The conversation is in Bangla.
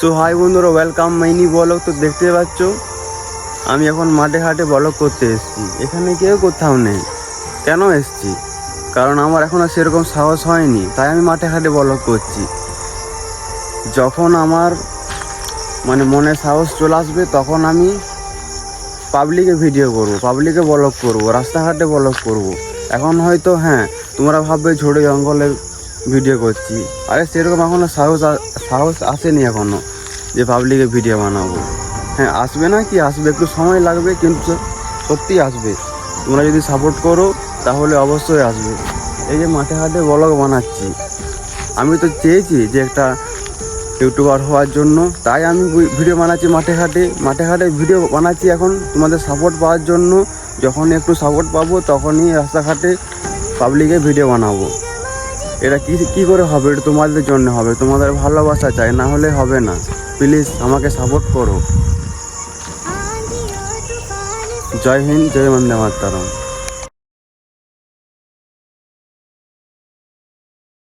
সো হাই বন্ধুরা, ওয়েলকাম মাইনি ব্লগ। তো দেখতে পাচ্ছ আমি এখন মাঠে ঘাটে ব্লগ করতে এসেছি। এখানে কেউ কোথাও নেই। কেন এসেছি? কারণ আমার এখনও সেরকম সাহস হয়নি, তাই আমি মাঠে ঘাটে ব্লগ করছি। যখন আমার মনে সাহস চলে আসবে তখন আমি পাবলিকে ভিডিও করব, পাবলিকে ব্লগ করব, রাস্তাঘাটে ব্লগ করব। এখন হয়তো তোমরা ভাববে ঝোড়ে জঙ্গলে ভিডিও করছি। আরে সেরকম এখনও সাহস আসেনি এখনও যে পাবলিকে ভিডিও বানাবো। আসবে না কি আসবে, একটু সময় লাগবে, কিন্তু সত্যি আসবে। তোমরা যদি সাপোর্ট করো তাহলে অবশ্যই আসবে। এই যে মাঠে ঘাটে ব্লগ বানাচ্ছি, আমি তো চেয়েছি যে একটা ইউটিউবার হওয়ার জন্য, তাই আমি ভিডিও বানাচ্ছি মাঠে ঘাটে ভিডিও বানাচ্ছি এখন তোমাদের সাপোর্ট পাওয়ার জন্য। যখন একটু সাপোর্ট পাবো তখনই রাস্তাঘাটে পাবলিকে ভিডিও বানাবো। এটা কী করে হবে? এটা তোমাদের জন্য হবে, তোমাদের ভালোবাসা চাই, না হলে হবে না। প্লিজ আমাকে সাপোর্ট করো। জয় হিন্দ, জয় বন্দে মাতরম।